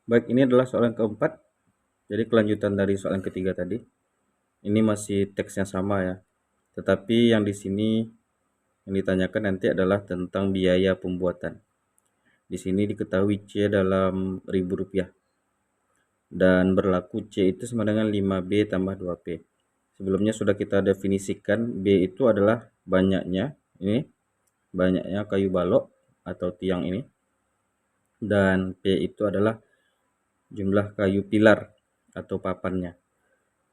Baik, ini adalah soalan keempat. Jadi kelanjutan dari soalan ketiga tadi. Ini masih teksnya sama ya. Tetapi yang di sini yang ditanyakan nanti adalah tentang biaya pembuatan. Di sini diketahui C dalam ribu rupiah. Dan berlaku C itu sama dengan 5B tambah 2P. Sebelumnya sudah kita definisikan B itu adalah banyaknya kayu balok atau tiang ini. Dan P itu adalah jumlah kayu pilar atau papannya.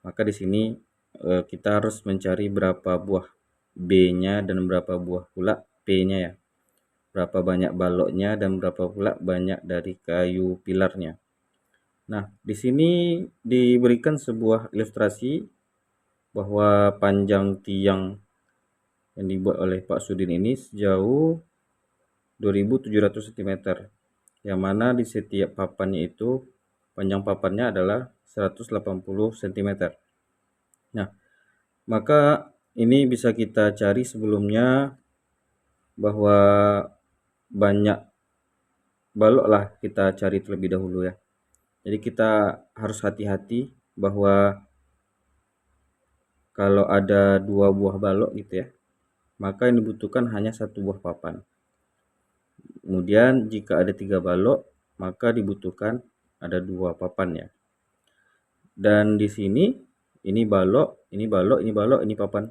Maka di sini kita harus mencari berapa buah B-nya dan berapa buah pula P-nya ya. Berapa banyak baloknya dan berapa pula banyak dari kayu pilarnya. Nah, di sini diberikan sebuah ilustrasi bahwa panjang tiang yang dibuat oleh Pak Sudin ini sejauh 2700 cm. Yang mana di setiap papannya itu panjang papannya adalah 180 cm. Nah, maka ini bisa kita cari sebelumnya bahwa banyak balok lah kita cari terlebih dahulu ya. Jadi kita harus hati-hati bahwa kalau ada 2 buah balok gitu ya, maka yang dibutuhkan hanya 1 buah papan. Kemudian jika ada 3 balok, maka dibutuhkan ada 2 papan ya. Dan di sini ini balok, ini balok, ini balok, ini papan.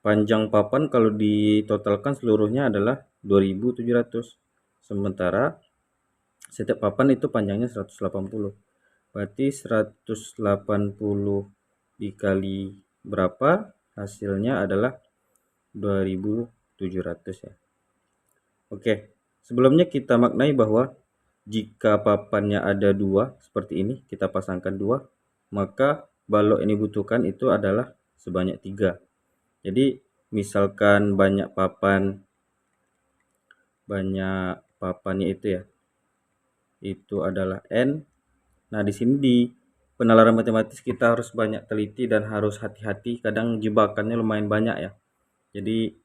Panjang papan kalau ditotalkan seluruhnya adalah 2700. Sementara setiap papan itu panjangnya 180. Berarti 180 dikali berapa? Hasilnya adalah 2700 ya. Oke, sebelumnya kita maknai bahwa jika papannya ada 2 seperti ini, kita pasangkan 2, maka balok yang dibutuhkan itu adalah sebanyak 3. Jadi misalkan banyak papannya itu ya, itu adalah N. Nah, di sini di penalaran matematis kita harus banyak teliti dan harus hati-hati, kadang jebakannya lumayan banyak ya. Jadi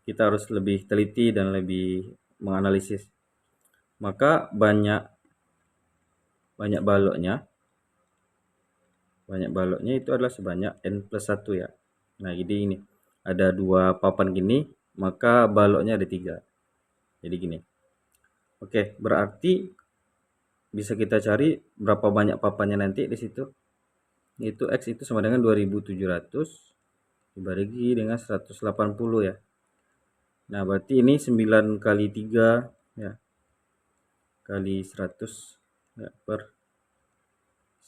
kita harus lebih teliti dan lebih menganalisis. Maka banyak baloknya itu adalah sebanyak N+1 ya. Nah, jadi ini ada 2 papan gini, maka baloknya ada 3. Jadi gini. Oke, berarti bisa kita cari berapa banyak papannya nanti di situ. Itu X itu sama dengan 2700 dibagi dengan 180 ya. Nah, berarti ini 9 kali 3 ya. Kali 100 ya, per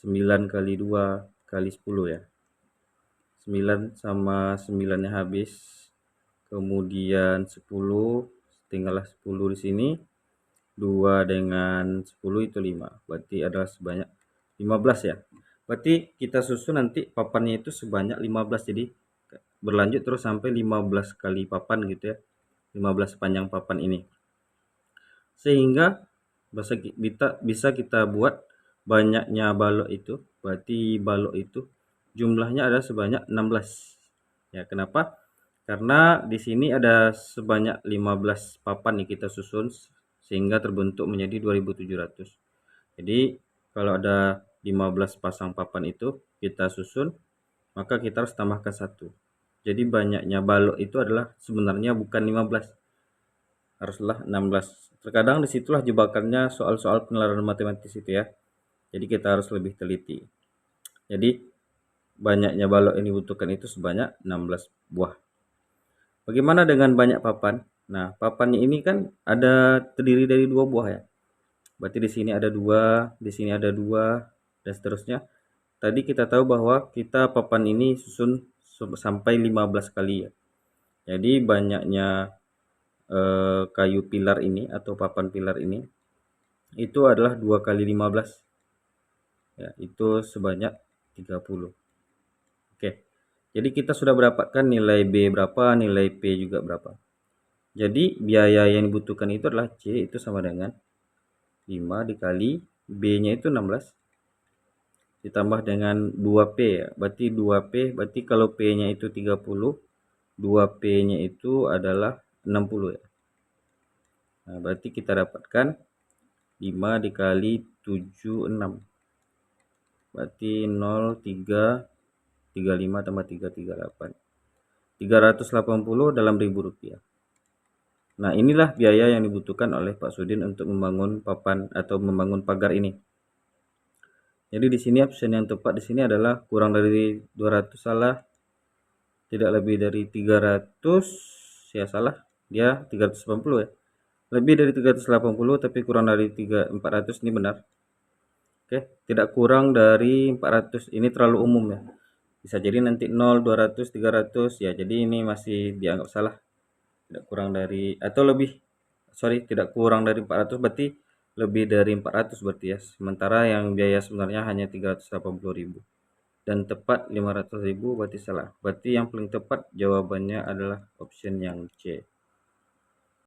9 kali 2 kali 10 ya. 9 sama 9-nya habis. Kemudian 10, tinggallah 10 di sini. 2 dengan 10 itu 5. Berarti adalah sebanyak 15 ya. Berarti kita susun nanti papannya itu sebanyak 15. Jadi berlanjut terus sampai 15 kali papan gitu ya. 15 panjang papan ini. Sehingga bisa kita buat banyaknya balok itu. Berarti balok itu jumlahnya ada sebanyak 16. Ya, kenapa? Karena di sini ada sebanyak 15 papan yang kita susun sehingga terbentuk menjadi 2700. Jadi kalau ada 15 pasang papan itu kita susun, maka kita harus tambahkan 1. Jadi banyaknya balok itu adalah sebenarnya bukan 15, haruslah 16. Terkadang disitulah jebakannya soal-soal penalaran matematis itu ya. Jadi kita harus lebih teliti. Jadi banyaknya balok yang dibutuhkan itu sebanyak 16 buah. Bagaimana dengan banyak papan? Nah, papannya ini kan terdiri dari 2 buah ya. Berarti di sini ada 2, di sini ada 2, dan seterusnya. Tadi kita tahu bahwa kita papan ini susun sampai 15 kali ya. Jadi banyaknya kayu pilar ini atau papan pilar ini itu adalah 2 kali 15. Ya, itu sebanyak 30. Oke. Jadi kita sudah mendapatkan nilai B berapa, nilai P juga berapa. Jadi biaya yang dibutuhkan itu adalah C itu sama dengan 5 dikali B-nya itu 16 ditambah dengan 2P ya. Berarti 2P, berarti kalau P-nya itu 30, 2P-nya itu adalah 60 ya. Nah, berarti kita dapatkan 5 dikali 7, 6. Berarti 0, 3, 35 tambah 3, 38. 380 dalam ribu rupiah. Nah, inilah biaya yang dibutuhkan oleh Pak Sudin untuk membangun papan atau membangun pagar ini. Jadi di sini option yang tepat di sini adalah kurang dari 200 salah, tidak lebih dari 300 ya salah, dia 380 ya. Lebih dari 380 tapi kurang dari 400 ini benar. Oke, tidak kurang dari 400 ini terlalu umum ya. Bisa jadi nanti 0, 200, 300 ya. Jadi ini masih dianggap salah. Tidak kurang dari atau lebih. Sorry, tidak kurang dari 400 berarti lebih dari 400 berarti ya. Sementara yang biaya sebenarnya hanya 380.000 dan tepat 500.000 berarti salah. Berarti yang paling tepat jawabannya adalah option yang C.